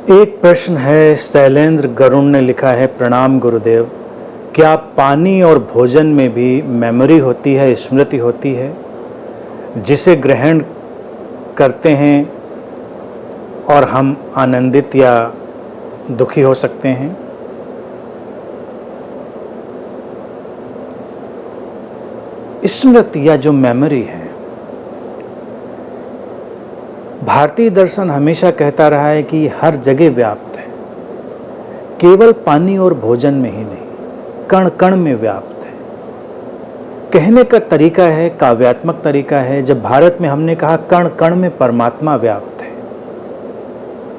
एक प्रश्न है, शैलेंद्र गरुण ने लिखा है, प्रणाम गुरुदेव। क्या पानी और भोजन में भी मेमोरी होती है, स्मृति होती है, जिसे ग्रहण करते हैं और हम आनंदित या दुखी हो सकते हैं? स्मृति या जो मेमोरी है, भारतीय दर्शन हमेशा कहता रहा है कि हर जगह व्याप्त है, केवल पानी और भोजन में ही नहीं, कण कण में व्याप्त है। कहने का तरीका है, काव्यात्मक तरीका है। जब भारत में हमने कहा कण कण में परमात्मा व्याप्त है,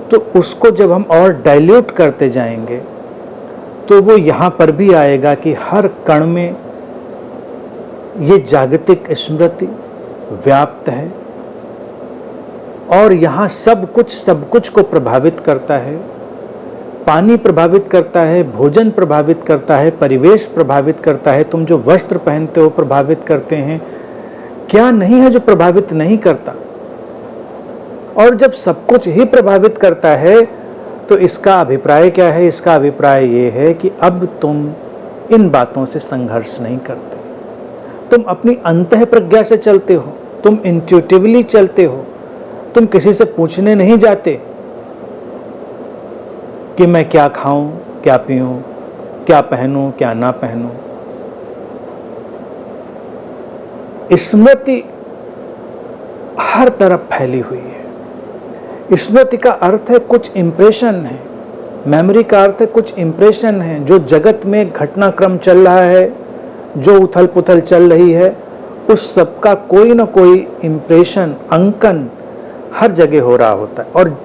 तो उसको जब हम और डाइल्यूट करते जाएंगे तो वो यहाँ पर भी आएगा कि हर कण में ये जागतिक स्मृति व्याप्त है और यहाँ सब कुछ को प्रभावित करता है। पानी प्रभावित करता है, भोजन प्रभावित करता है, परिवेश प्रभावित करता है, तुम जो वस्त्र पहनते हो प्रभावित करते हैं। क्या नहीं है जो प्रभावित नहीं करता? और जब सब कुछ ही प्रभावित करता है तो इसका अभिप्राय क्या है? इसका अभिप्राय ये है कि अब तुम इन बातों से संघर्ष नहीं करते, तुम अपनी अंतः प्रज्ञा से चलते हो, तुम इंट्यूटिवली चलते हो, तुम किसी से पूछने नहीं जाते कि मैं क्या खाऊं, क्या पीऊं, क्या पहनूं, क्या ना पहनूं। स्मृति हर तरफ फैली हुई है। स्मृति का अर्थ है कुछ इंप्रेशन है, मेमोरी का अर्थ है कुछ इंप्रेशन है। जो जगत में घटनाक्रम चल रहा है, जो उथल पुथल चल रही है, उस सब का कोई ना कोई इंप्रेशन, अंकन हर जगह हो रहा होता है, और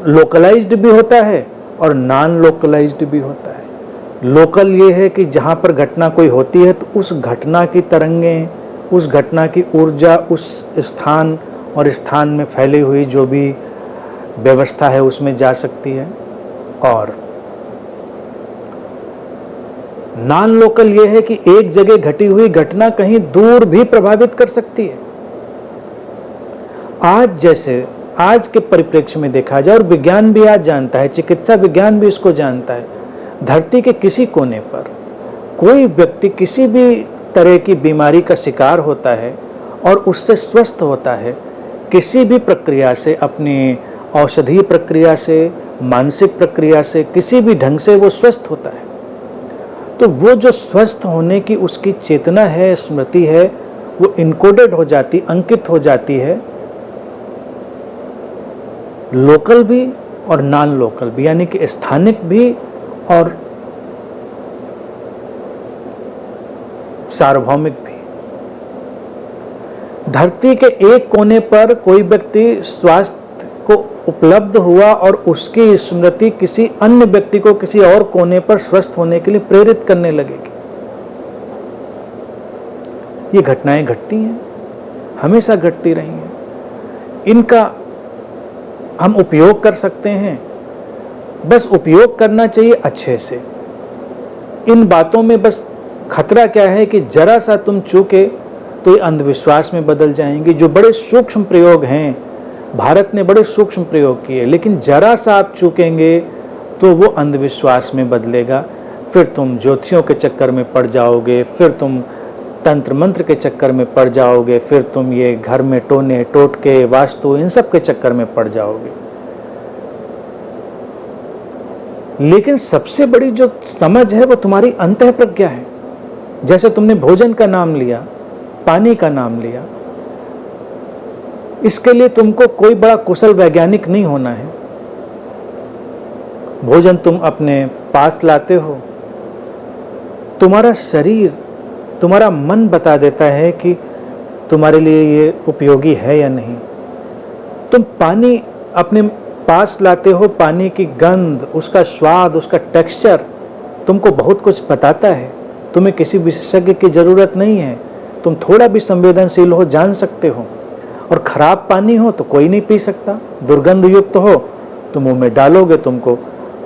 लोकलाइज्ड भी होता है और नॉन लोकलाइज्ड भी होता है। लोकल ये है कि जहाँ पर घटना कोई होती है तो उस घटना की तरंगें, उस घटना की ऊर्जा उस स्थान और स्थान में फैली हुई जो भी व्यवस्था है उसमें जा सकती है। और नॉन लोकल ये है कि एक जगह घटी हुई घटना कहीं दूर भी प्रभावित कर सकती है। आज के परिप्रेक्ष्य में देखा जाए, और विज्ञान भी आज जानता है, चिकित्सा विज्ञान भी इसको जानता है, धरती के किसी कोने पर कोई व्यक्ति किसी भी तरह की बीमारी का शिकार होता है और उससे स्वस्थ होता है, किसी भी प्रक्रिया से, अपनी औषधीय प्रक्रिया से, मानसिक प्रक्रिया से, किसी भी ढंग से वो स्वस्थ होता है, तो वो जो स्वस्थ होने की उसकी चेतना है, स्मृति है, वो इनकोडेड हो जाती, अंकित हो जाती है, लोकल भी और नॉन लोकल भी, यानी कि स्थानिक भी और सार्वभौमिक भी। धरती के एक कोने पर कोई व्यक्ति स्वास्थ्य को उपलब्ध हुआ और उसकी स्मृति किसी अन्य व्यक्ति को किसी और कोने पर स्वस्थ होने के लिए प्रेरित करने लगेगी। ये घटनाएं घटती हैं, हमेशा घटती रही हैं। इनका हम उपयोग कर सकते हैं, बस उपयोग करना चाहिए अच्छे से। इन बातों में बस खतरा क्या है कि जरा सा तुम चूके तो ये अंधविश्वास में बदल जाएंगे। जो बड़े सूक्ष्म प्रयोग हैं, भारत ने बड़े सूक्ष्म प्रयोग किए, लेकिन जरा सा आप चूकेंगे तो वो अंधविश्वास में बदलेगा। फिर तुम ज्योतिषियों के चक्कर में पड़ जाओगे, फिर तुम तंत्र मंत्र के चक्कर में पड़ जाओगे, फिर तुम ये घर में टोने टोटके, वास्तु, इन सब के चक्कर में पड़ जाओगे। लेकिन सबसे बड़ी जो समझ है वो तुम्हारी अंतः प्रज्ञा है। जैसे तुमने भोजन का नाम लिया, पानी का नाम लिया, इसके लिए तुमको कोई बड़ा कुशल वैज्ञानिक नहीं होना है। भोजन तुम अपने पास लाते हो, तुम्हारा शरीर, तुम्हारा मन बता देता है कि तुम्हारे लिए ये उपयोगी है या नहीं। तुम पानी अपने पास लाते हो, पानी की गंध, उसका स्वाद, उसका टेक्सचर तुमको बहुत कुछ बताता है। तुम्हें किसी विशेषज्ञ की जरूरत नहीं है, तुम थोड़ा भी संवेदनशील हो, जान सकते हो। और खराब पानी हो तो कोई नहीं पी सकता, दुर्गंध युक्त हो तो मुंह में डालोगे तुमको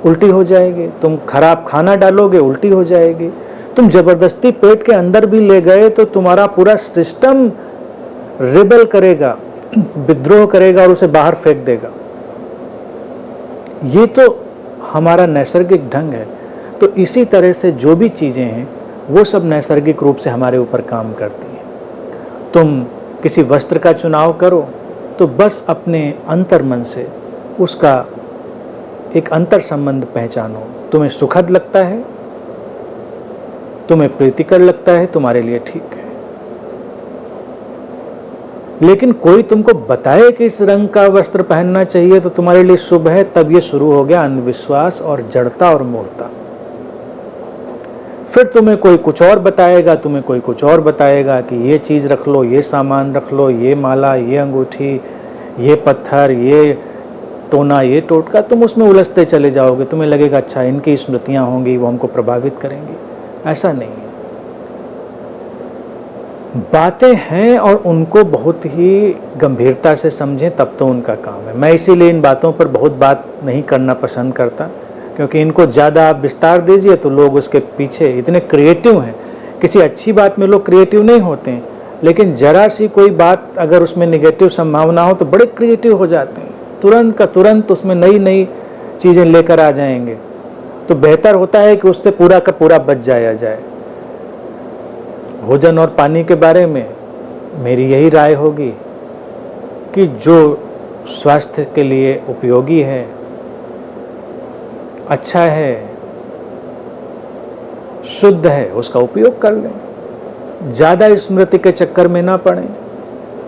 उल्टी हो जाएगी, तुम खराब खाना डालोगे उल्टी हो जाएगी, तुम जबरदस्ती पेट के अंदर भी ले गए तो तुम्हारा पूरा सिस्टम रिबेल करेगा, विद्रोह करेगा और उसे बाहर फेंक देगा। ये तो हमारा नैसर्गिक ढंग है। तो इसी तरह से जो भी चीज़ें हैं वो सब नैसर्गिक रूप से हमारे ऊपर काम करती हैं। तुम किसी वस्त्र का चुनाव करो तो बस अपने अंतर्मन से उसका एक अंतर संबंध पहचानो। तुम्हें सुखद लगता है, तुम्हें प्रीतिकर लगता है, तुम्हारे लिए ठीक है। लेकिन कोई तुमको बताए कि इस रंग का वस्त्र पहनना चाहिए तो तुम्हारे लिए शुभ है, तब ये शुरू हो गया अंधविश्वास और जड़ता और मूर्खता। फिर तुम्हें कोई कुछ और बताएगा, तुम्हें कोई कुछ और बताएगा कि ये चीज़ रख लो, ये सामान रख लो, ये माला, ये अंगूठी, ये पत्थर, ये टोना, ये टोटका। तुम उसमें उलझते चले जाओगे। तुम्हें लगेगा अच्छा इनकी स्मृतियाँ होंगी, वो हमको प्रभावित करेंगी। ऐसा नहीं है। बातें हैं और उनको बहुत ही गंभीरता से समझें, तब तो उनका काम है। मैं इसीलिए इन बातों पर बहुत बात नहीं करना पसंद करता, क्योंकि इनको ज़्यादा आप विस्तार दीजिए तो लोग उसके पीछे इतने क्रिएटिव हैं। किसी अच्छी बात में लोग क्रिएटिव नहीं होते हैं, लेकिन ज़रा सी कोई बात अगर उसमें निगेटिव संभावना हो तो बड़े क्रिएटिव हो जाते हैं। तुरंत का तुरंत उसमें नई नई चीज़ें लेकर आ जाएंगे। तो बेहतर होता है कि उससे पूरा का पूरा बच जाया जाए। भोजन और पानी के बारे में मेरी यही राय होगी कि जो स्वास्थ्य के लिए उपयोगी है, अच्छा है, शुद्ध है, उसका उपयोग कर लें। ज़्यादा स्मृति के चक्कर में ना पड़ें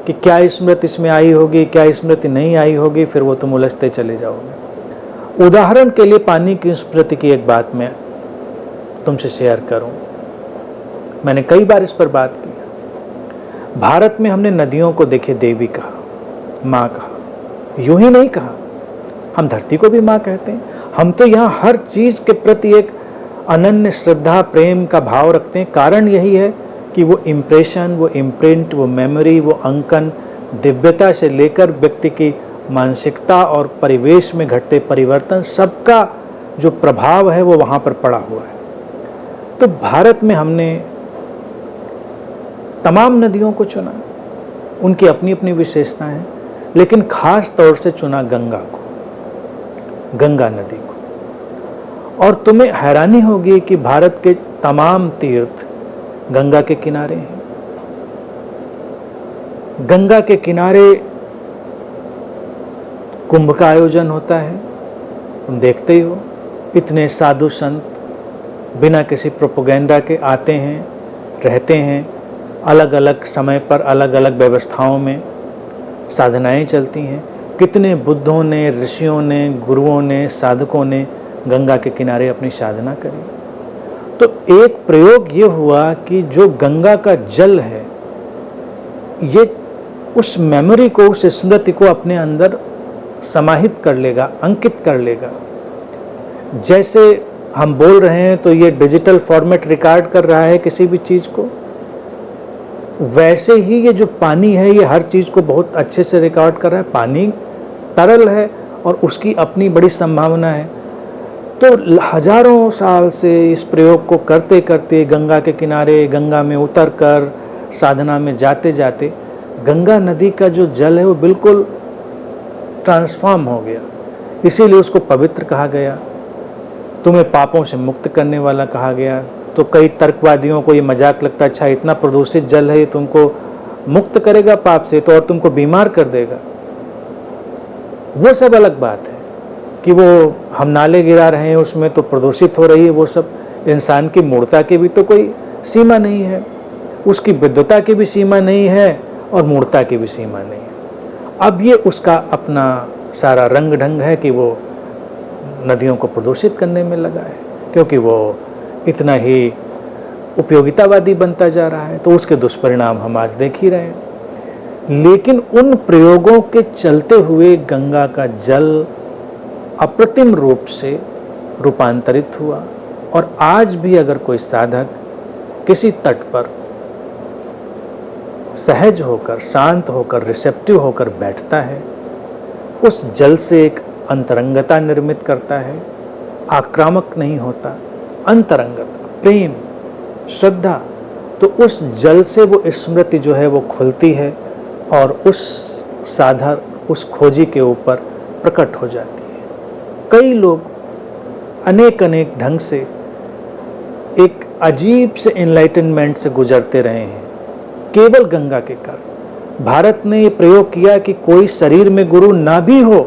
कि क्या स्मृति इसमें आई होगी, क्या स्मृति नहीं आई होगी, फिर वो तुम उलझते चले जाओगे। उदाहरण के लिए पानी की स्मृति की एक बात मैं तुमसे शेयर करूं। मैंने कई बार इस पर बात की। भारत में हमने नदियों को देखे देवी कहा, माँ कहा। यूं ही नहीं कहा, हम धरती को भी माँ कहते हैं। हम तो यहाँ हर चीज़ के प्रति एक अनन्य श्रद्धा प्रेम का भाव रखते हैं। कारण यही है कि वो इम्प्रेशन, वो इम्प्रिंट, वो मेमोरी, वो अंकन, दिव्यता से लेकर व्यक्ति की मानसिकता और परिवेश में घटते परिवर्तन, सबका जो प्रभाव है वो वहाँ पर पड़ा हुआ है। तो भारत में हमने तमाम नदियों को चुना, उनकी अपनी अपनी विशेषताएं हैं, लेकिन खास तौर से चुना गंगा को, गंगा नदी को। और तुम्हें हैरानी होगी कि भारत के तमाम तीर्थ गंगा के किनारे हैं। गंगा के किनारे कुंभ का आयोजन होता है, तुम देखते ही हो। इतने साधु संत बिना किसी प्रोपेगेंडा के आते हैं, रहते हैं। अलग अलग समय पर अलग अलग व्यवस्थाओं में साधनाएं चलती हैं। कितने बुद्धों ने, ऋषियों ने, गुरुओं ने, साधकों ने गंगा के किनारे अपनी साधना करी। तो एक प्रयोग ये हुआ कि जो गंगा का जल है, ये उस मेमोरी को, उस स्मृति को अपने अंदर समाहित कर लेगा, अंकित कर लेगा। जैसे हम बोल रहे हैं तो ये डिजिटल फॉर्मेट रिकॉर्ड कर रहा है किसी भी चीज़ को, वैसे ही ये जो पानी है ये हर चीज़ को बहुत अच्छे से रिकॉर्ड कर रहा है। पानी तरल है और उसकी अपनी बड़ी संभावना है। तो हजारों साल से इस प्रयोग को करते करते गंगा के किनारे, गंगा में उतर कर, साधना में जाते जाते गंगा नदी का जो जल है वो बिल्कुल ट्रांसफॉर्म हो गया। इसीलिए उसको पवित्र कहा गया, तुम्हें पापों से मुक्त करने वाला कहा गया। तो कई तर्कवादियों को ये मजाक लगता है, अच्छा इतना प्रदूषित जल है ये तुमको मुक्त करेगा पाप से, तो और तुमको बीमार कर देगा। वो सब अलग बात है कि वो हम नाले गिरा रहे हैं उसमें तो प्रदूषित हो रही है, वो सब। इंसान की मूर्खता की भी तो कोई सीमा नहीं है, उसकी विद्वता की भी सीमा नहीं है और मूर्खता की भी सीमा नहीं है। अब ये उसका अपना सारा रंग ढंग है कि वो नदियों को प्रदूषित करने में लगा है, क्योंकि वो इतना ही उपयोगितावादी बनता जा रहा है। तो उसके दुष्परिणाम हम आज देख ही रहे हैं। लेकिन उन प्रयोगों के चलते हुए गंगा का जल अप्रतिम रूप से रूपांतरित हुआ। और आज भी अगर कोई साधक किसी तट पर सहज होकर, शांत होकर, रिसेप्टिव होकर बैठता है, उस जल से एक अंतरंगता निर्मित करता है, आक्रामक नहीं होता, अंतरंगता, प्रेम, श्रद्धा, तो उस जल से वो स्मृति जो है वो खुलती है और उस साधक, उस खोजी के ऊपर प्रकट हो जाती है। कई लोग अनेक अनेक ढंग से एक अजीब से एनलाइटनमेंट से गुजरते रहे हैं केवल गंगा के कारण। भारत ने ये प्रयोग किया कि कोई शरीर में गुरु ना भी हो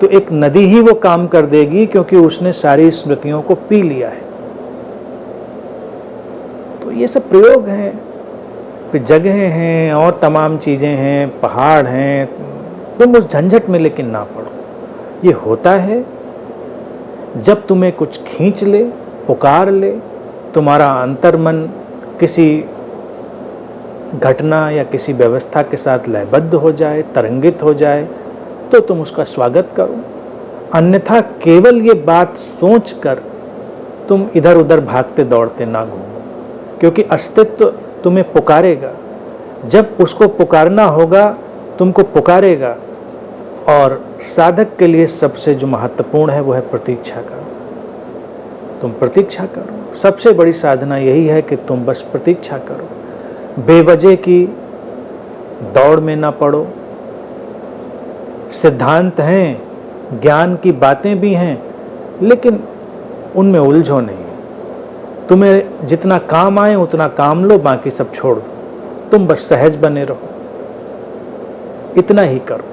तो एक नदी ही वो काम कर देगी, क्योंकि उसने सारी स्मृतियों को पी लिया है। तो ये सब प्रयोग हैं, फिर जगहें हैं और तमाम चीज़ें हैं, पहाड़ हैं। तुम उस झंझट में लेकिन ना पड़ो। ये होता है जब तुम्हें कुछ खींच ले, पुकार ले, तुम्हारा अंतर्मन किसी घटना या किसी व्यवस्था के साथ लयबद्ध हो जाए, तरंगित हो जाए, तो तुम उसका स्वागत करो। अन्यथा केवल ये बात सोचकर तुम इधर उधर भागते दौड़ते ना घूमो, क्योंकि अस्तित्व तुम्हें पुकारेगा। जब उसको पुकारना होगा, तुमको पुकारेगा। और साधक के लिए सबसे जो महत्वपूर्ण है वो है प्रतीक्षा करना। तुम प्रतीक्षा करो। सबसे बड़ी साधना यही है कि तुम बस प्रतीक्षा करो, बेवजह की दौड़ में ना पड़ो। सिद्धांत हैं, ज्ञान की बातें भी हैं, लेकिन उनमें उलझो नहीं। तुम्हें जितना काम आए उतना काम लो, बाकी सब छोड़ दो। तुम बस सहज बने रहो, इतना ही करो।